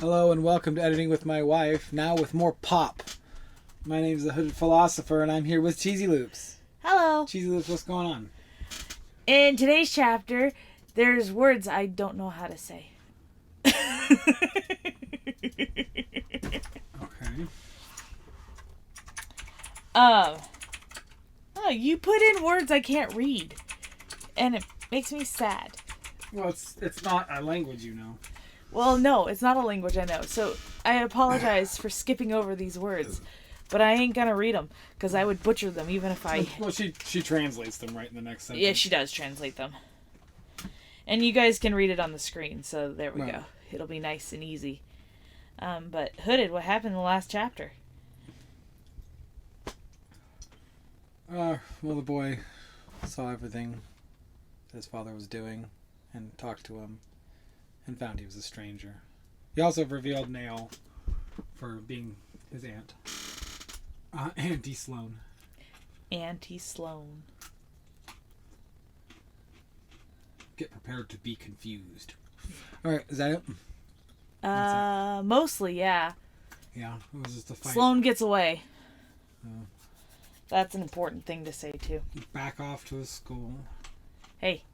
Hello and welcome to Editing with My Wife, now with more pop. My name is the Hooded Philosopher and I'm here with Cheesy Loops. Hello. Cheesy Loops, what's going on? In today's chapter, there's words I don't know how to say. Okay. You put in words I can't read, and it makes me sad. Well, it's not a language you know. Well, no, it's not a language I know, so I apologize for skipping over these words, but I ain't gonna read them, because I would butcher them even if I... Well, she translates them right in the next sentence. Yeah, she does translate them. And you guys can read it on the screen, so there we go. It'll be nice and easy. But Hooded, what happened in the last chapter? Well, the boy saw everything his father was doing and talked to him and found he was a stranger. He also revealed Nail for being his aunt. Auntie Sloane. Auntie Sloane. Get prepared to be confused. Alright, is that it? Mostly, yeah. Yeah, it was just a fight. Sloane gets away. That's an important thing to say, too. Back off to his school. Hey.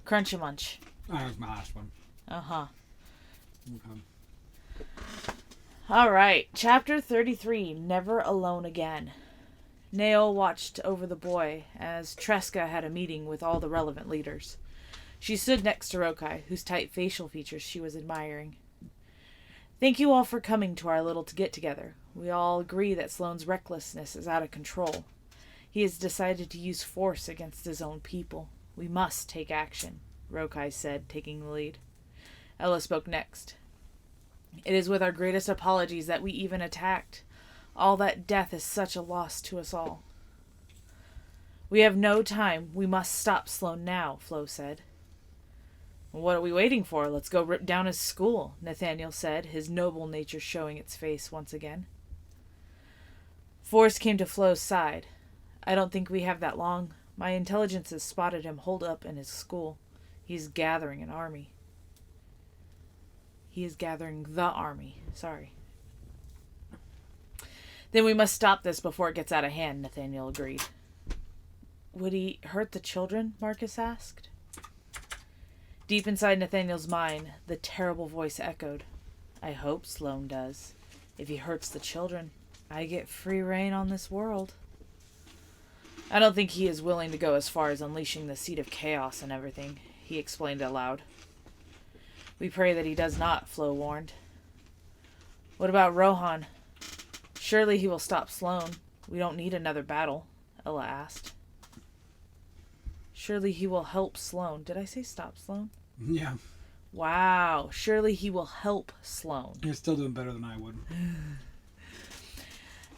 Crunch a munch. Oh, that was my last one. Uh-huh. Okay. Alright, chapter 33, Never Alone Again. Nail watched over the boy as Tresca had a meeting with all the relevant leaders. She stood next to Rokai, whose tight facial features she was admiring. Thank you all for coming to our little get-together. We all agree that Sloane's recklessness is out of control. He has decided to use force against his own people. We must take action, Rokai said, taking the lead. Ella spoke next. It is with our greatest apologies that we even attacked. All that death is such a loss to us all. We have no time. We must stop Sloane now, Flo said. What are we waiting for? Let's go rip down his school, Nathaniel said, his noble nature showing its face once again. Forrest came to Flo's side. I don't think we have that long. My intelligence has spotted him holed up in his school. He's gathering an army. He is gathering the army. Sorry. Then we must stop this before it gets out of hand, Nathaniel agreed. Would he hurt the children? Marcus asked. Deep inside Nathaniel's mind, the terrible voice echoed. I hope Sloane does. If he hurts the children, I get free reign on this world. I don't think he is willing to go as far as unleashing the seed of chaos and everything, he explained aloud. We pray that he does not, Flo warned. What about Rohan? Surely he will stop Sloane. We don't need another battle, Ella asked. Surely he will help Sloane. Did I say stop Sloane? Yeah. Wow. Surely he will help Sloane. You're still doing better than I would.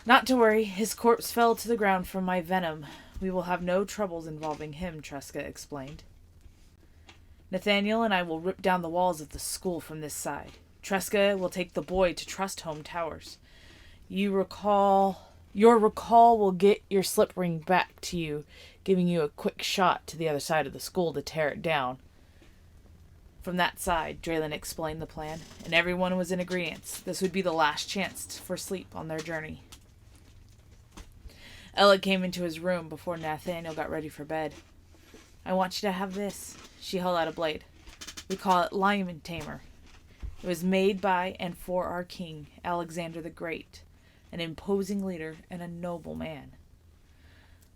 Not to worry. His corpse fell to the ground from my venom. We will have no troubles involving him, Tresca explained. Nathaniel and I will rip down the walls of the school from this side. Tresca will take the boy to Trust Home Towers. Your recall will get your slip ring back to you, giving you a quick shot to the other side of the school to tear it down. From that side, Draylin explained the plan, and everyone was in agreement. This would be the last chance for sleep on their journey. Ella came into his room before Nathaniel got ready for bed. I want you to have this. She held out a blade. We call it Lion Tamer. It was made by and for our king, Alexander the Great, an imposing leader and a noble man.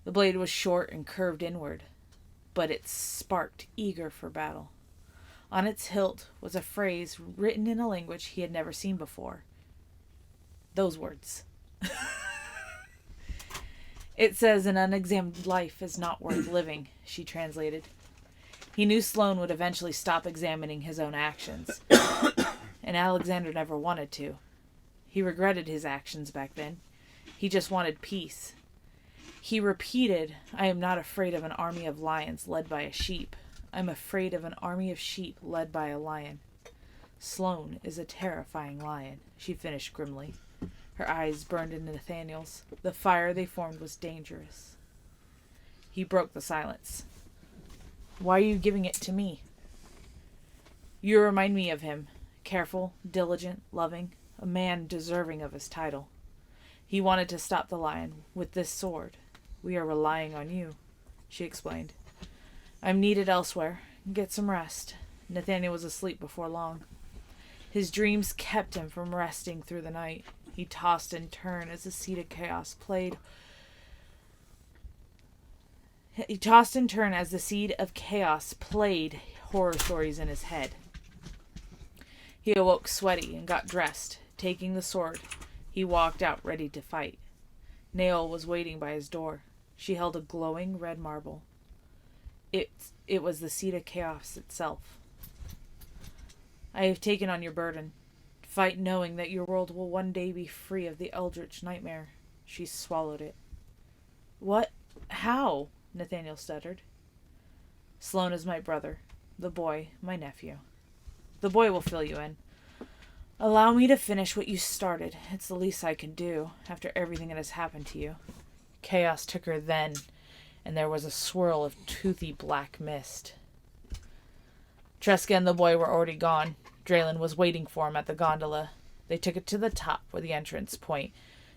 The blade was short and curved inward, but it sparked eager for battle. On its hilt was a phrase written in a language he had never seen before. Those words. It says, an unexamined life is not worth living, she translated. He knew Sloane would eventually stop examining his own actions, and Alexander never wanted to. He regretted his actions back then. He just wanted peace. He repeated, I am not afraid of an army of lions led by a sheep. I'm afraid of an army of sheep led by a lion. Sloane is a terrifying lion, she finished grimly. Her eyes burned into Nathaniel's. The fire they formed was dangerous. He broke the silence. Why are you giving it to me? You remind me of him. Careful, diligent, loving, a man deserving of his title. He wanted to stop the lion with this sword. We are relying on you, she explained. I'm needed elsewhere. Get some rest. Nathaniel was asleep before long. His dreams kept him from resting through the night. He tossed and turned as the seed of chaos played. He tossed and turned as the seed of chaos played horror stories in his head. He awoke sweaty and got dressed. Taking the sword, he walked out ready to fight. Nail was waiting by his door. She held a glowing red marble. It was the seed of chaos itself. I have taken on your burden. Fight knowing that your world will one day be free of the eldritch nightmare. She swallowed it. What? How? Nathaniel stuttered. Sloan is my brother. The boy, my nephew. The boy will fill you in. Allow me to finish what you started. It's the least I can do, after everything that has happened to you. Chaos took her then, and there was a swirl of toothy black mist. Tresca and the boy were already gone. Draylen was waiting for him at the gondola. They took it to the top where the entrance point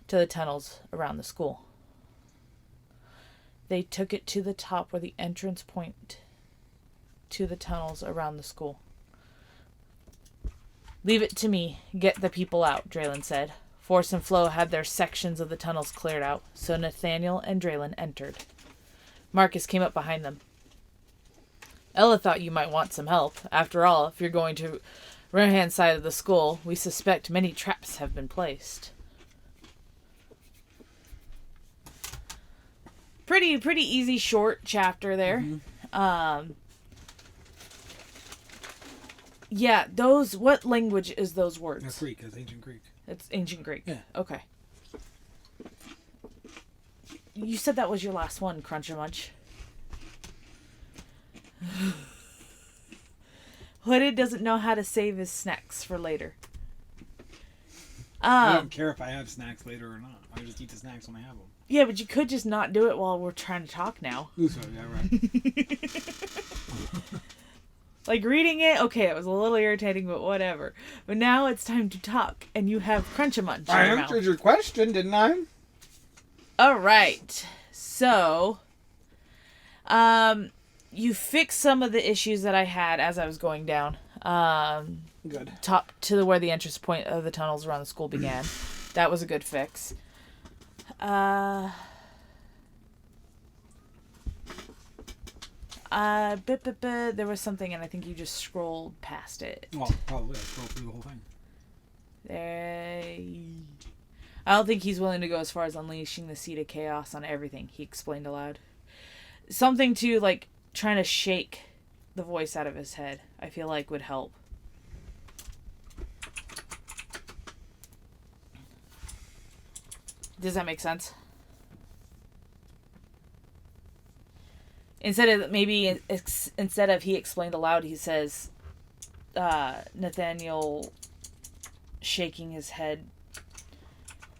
to the tunnels around the school. They took it to the top where the entrance point to the tunnels around the school. Leave it to me. Get the people out, Draylen said. Force and Flo had their sections of the tunnels cleared out, so Nathaniel and Draylen entered. Marcus came up behind them. Ella thought you might want some help. After all, if you're going to right-hand side of the school, we suspect many traps have been placed. Pretty easy, short chapter there. Mm-hmm. Yeah, those... What language is those words? It's Greek. It's ancient Greek. It's ancient Greek. Yeah. Okay. You said that was your last one, Crunch-a-Munch. Hooded doesn't know how to save his snacks for later. I don't care if I have snacks later or not. I just eat the snacks when I have them. Yeah, but you could just not do it while we're trying to talk now. Ooh, sorry, yeah, right. Like reading it, okay, it was a little irritating, but whatever. But now it's time to talk, and you have Crunch-a-Munch. I answered your question, didn't I? All right. So, you fixed some of the issues that I had as I was going down. Good. Top to where the entrance point of the tunnels around the school began. That was a good fix. There was something, and I think you just scrolled past it. Well, probably. I scrolled through the whole thing. I don't think he's willing to go as far as unleashing the seed of chaos on everything, he explained aloud. Something to, like, trying to shake the voice out of his head, I feel like would help. Does that make sense? Instead of he explained aloud, he says, Nathaniel shaking his head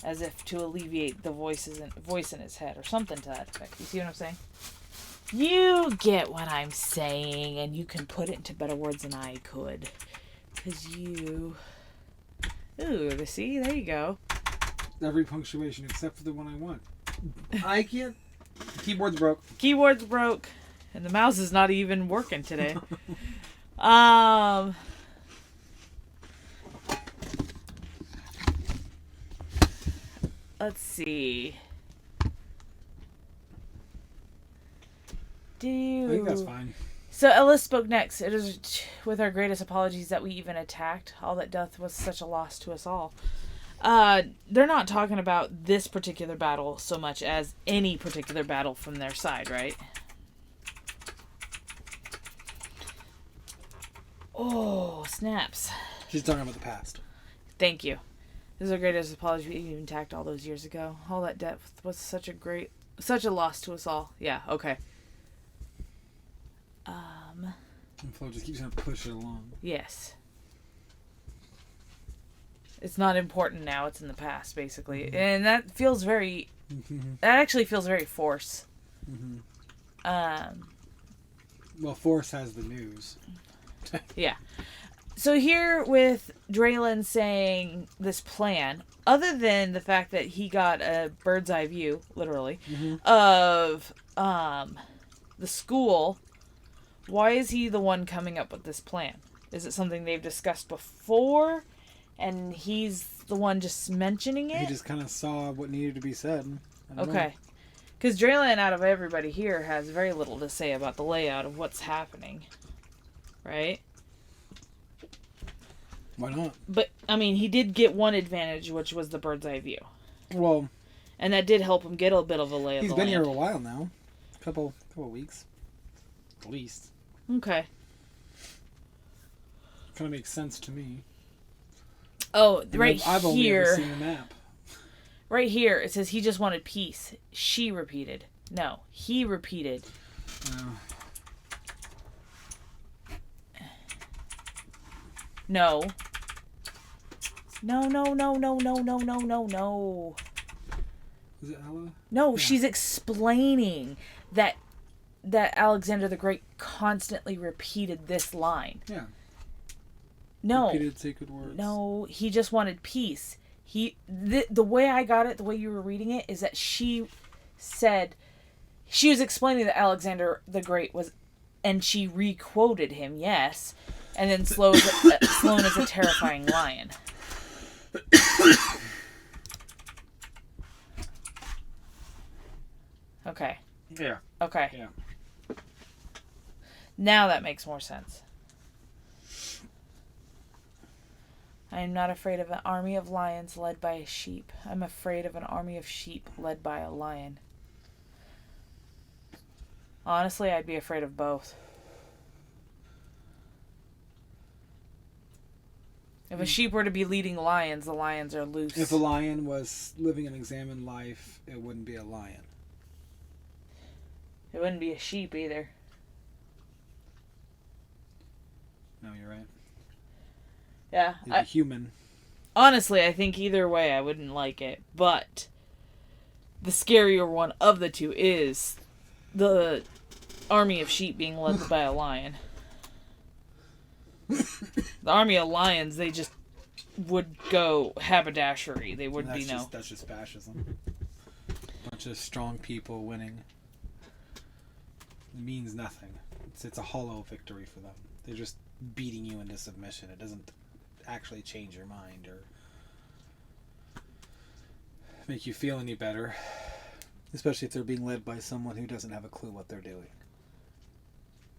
as if to alleviate the voice in his head, or something to that effect. You see what I'm saying? You get what I'm saying, and you can put it into better words than I could. Because you... Ooh, see? There you go. Every punctuation except for the one I want. I can't... Keyboard's broke. Keyboard's broke. And the mouse is not even working today. Let's see. I think that's fine. So Ellis spoke next. It is with our greatest apologies that we even attacked. All that death was such a loss to us all. They're not talking about this particular battle so much as any particular battle from their side, right? Oh, snaps. She's talking about the past. Thank you. This is our greatest apology. We even attacked all those years ago. All that death was such a loss to us all. Yeah, okay. And Flo just keeps trying to push it along. Yes. It's not important now. It's in the past, basically. Mm-hmm. And that feels very... Mm-hmm. That actually feels very Force. Mm-hmm. Well, Force has the news. Yeah. So here with Draylon saying this plan, other than the fact that he got a bird's eye view, literally, of the school, why is he the one coming up with this plan? Is it something they've discussed before, and he's the one just mentioning it? He just kind of saw what needed to be said. Okay. Because Draylon, out of everybody here, has very little to say about the layout of what's happening. Right? Why not? But, I mean, he did get one advantage, which was the bird's eye view. Well... And that did help him get a bit of a lay of the land. He's been here a while now. A couple weeks. At least. Okay. Kind of makes sense to me. Oh, And right I've only here. ever seen the map. Right here, it says he just wanted peace. She repeated. No, he repeated. No. No. Is it Ella? No, Yeah. she's explaining that Alexander the Great constantly repeated this line. Yeah. No. Repeated sacred words. No, he just wanted peace. The way I got it, the way you were reading it, is that she said, she was explaining that Alexander the Great was, and she re-quoted him, yes, and then Sloane is a terrifying lion. Okay. Yeah. Okay. Yeah. Now that makes more sense. I am not afraid of an army of lions led by a sheep. I'm afraid of an army of sheep led by a lion. Honestly, I'd be afraid of both. If a sheep were to be leading lions, the lions are loose. If a lion was living an examined life, it wouldn't be a lion. It wouldn't be a sheep either. No, you're right. Yeah. It'd be human. Honestly, I think either way I wouldn't like it. But the scarier one of the two is the army of sheep being led by a lion. The army of lions, they just would go haberdashery. They would be no. That's just fascism. A bunch of strong people winning. It means nothing. It's a hollow victory for them. They're just beating you into submission. It doesn't actually change your mind or make you feel any better. Especially if they're being led by someone who doesn't have a clue what they're doing.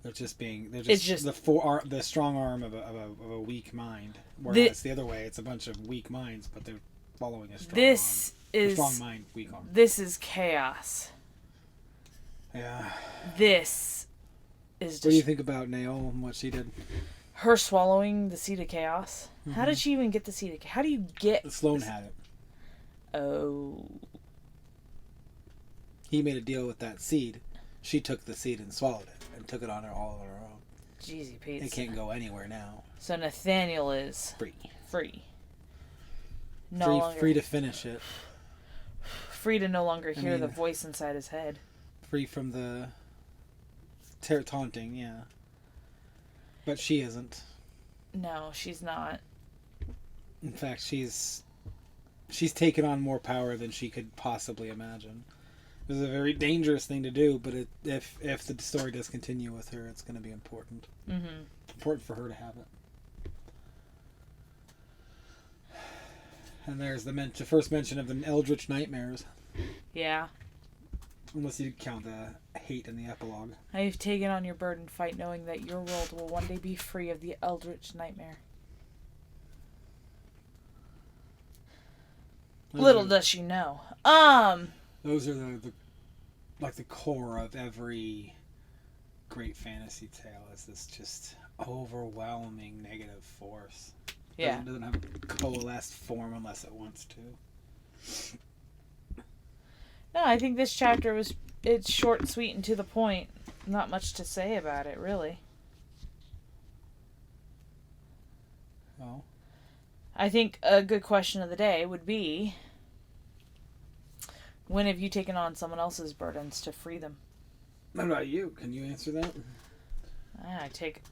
They're just the strong arm of a weak mind. Whereas the other way, it's a bunch of weak minds, but they're following a strong arm. A strong mind, weak arm. This is chaos. Yeah. This is just... What do you think about Naol and what she did? Her swallowing the seed of chaos? Mm-hmm. How did she even get the seed of chaos? How do you get... Sloane had it. Oh. He made a deal with that seed. She took the seed and swallowed it. And took it on her all on her own. Jeezy Pete. It can't go anywhere now. So Nathaniel is... Free. Free to finish it. Free to no longer hear the voice inside his head. Free from the taunting, yeah. But she isn't. No, she's not. In fact, she's taken on more power than she could possibly imagine. It was a very dangerous thing to do, but if the story does continue with her, it's going to be important. Mm-hmm. Important for her to have it. And there's the first mention of the Eldritch Nightmares. Yeah. Unless you count the hate in the epilogue. I've taken on your burden, fight, knowing that your world will one day be free of the Eldritch Nightmare. Little does she know. Those are the core of every great fantasy tale. Is this just overwhelming negative force? Yeah. It doesn't have a coalesced form unless it wants to. No, I think this chapter it's short, sweet, and to the point. Not much to say about it, really. Well, I think a good question of the day would be, when have you taken on someone else's burdens to free them? what about you? Can you answer that?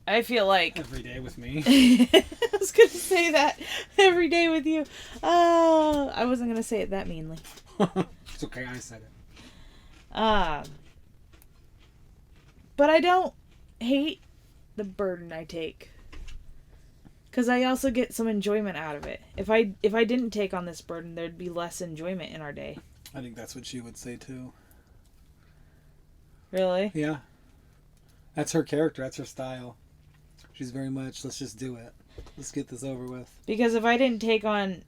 I feel like every day with me. I was gonna say that every day with you. Oh, I wasn't gonna say it that meanly. It's okay, I said it. But I don't hate the burden I take, because I also get some enjoyment out of it. If I didn't take on this burden, there'd be less enjoyment in our day. I think that's what she would say too. Really? Yeah. That's her character. That's her style. She's very much, let's just do it. Let's get this over with. Because if I didn't take on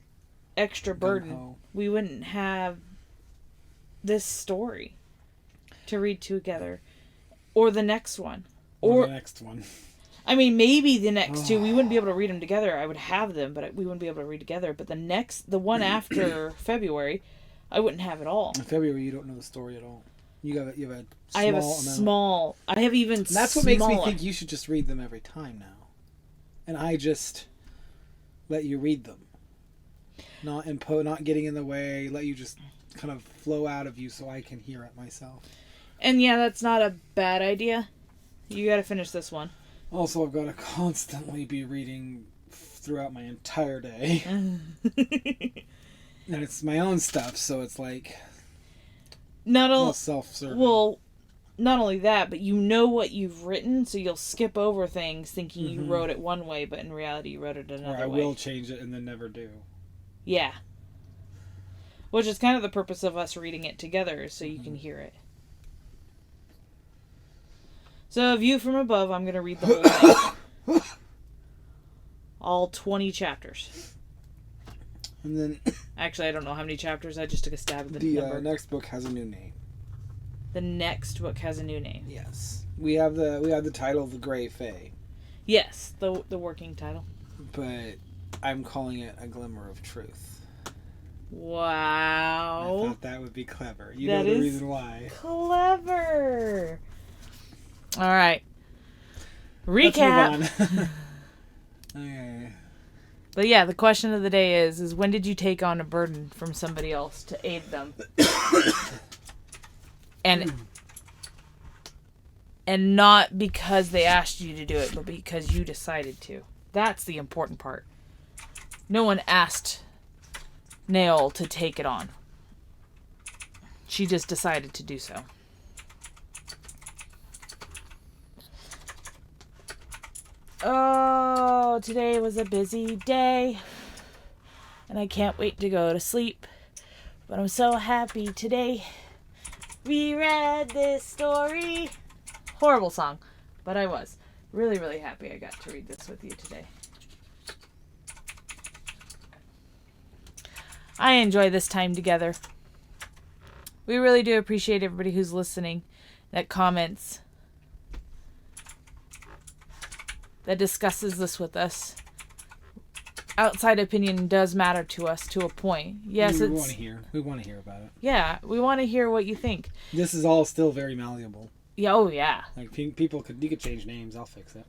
extra burden, Gung-ho. we wouldn't have this story to read together. Or the next one. Or the next one. I mean, maybe the next two. We wouldn't be able to read them together. I would have them, but we wouldn't be able to read together. But the one after February, I wouldn't have it all. In February, you don't know the story at all. You have a small amount. I have even and that's what makes me think you should just read them every time now. And I just let you read them. Not getting in the way. Let you just kind of flow out of you so I can hear it myself. And yeah, that's not a bad idea. You gotta finish this one. Also, I've got to constantly be reading throughout my entire day. And it's my own stuff, so it's like self-serving. Well, not only that, but you know what you've written, so you'll skip over things thinking you wrote it one way, but in reality you wrote it another way. Or I will change it and then never do. Yeah. Which is kind of the purpose of us reading it together, so you can hear it. So, View from Above, I'm going to read the whole thing. All 20 chapters. And then... Actually, I don't know how many chapters. I just took a stab at the number. The next book has a new name. The next book has a new name. Yes. We have the title, The Grey Fae. Yes, the working title. But I'm calling it A Glimmer of Truth. Wow. I thought that would be clever. You know the reason why. Clever. All right. Recap. Let's move on. Okay. But yeah, the question of the day is when did you take on a burden from somebody else to aid them? and not because they asked you to do it, but because you decided to. That's the important part. No one asked Nail to take it on. She just decided to do so. Oh, today was a busy day, and I can't wait to go to sleep, but I'm so happy today. We read this story. Horrible song, but I was really, really happy I got to read this with you today. I enjoy this time together. We really do appreciate everybody who's listening, that comments, that discusses this with us. Outside opinion does matter to us to a point. Yes, we want to hear. We want to hear about it. Yeah, we want to hear what you think. This is all still very malleable. Yeah, oh yeah. Like you could change names. I'll fix it.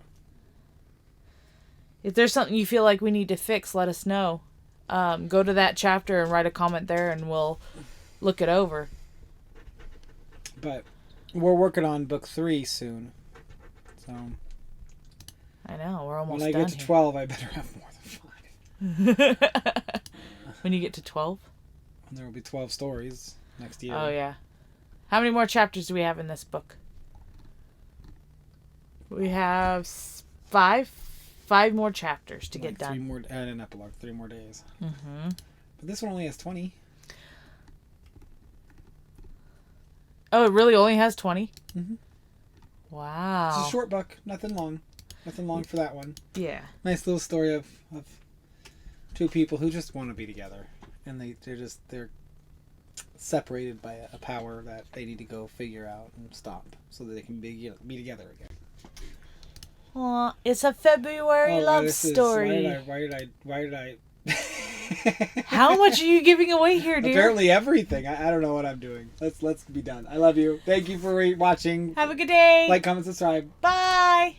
If there's something you feel like we need to fix, let us know. Go to that chapter and write a comment there, and we'll look it over. But we're working on book 3 soon, so. I know, we're almost done. When I get to 12, I better have more than 5. When you get to 12? There will be 12 stories next year. Oh, yeah. How many more chapters do we have in this book? We have 5 more chapters to get done. 3 more, and an epilogue, 3 more days. Mm-hmm. But this one only has 20. Oh, it really only has 20? Mm-hmm. Wow. It's a short book, nothing long. Nothing long for that one. Yeah. Nice little story of 2 people who just want to be together, and they're separated by a power that they need to go figure out and stop so that they can be together again. Aw, it's a February love story. Why did I? How much are you giving away here, dear? Apparently everything. I don't know what I'm doing. Let's be done. I love you. Thank you for watching. Have a good day. Like, comment, subscribe. Bye.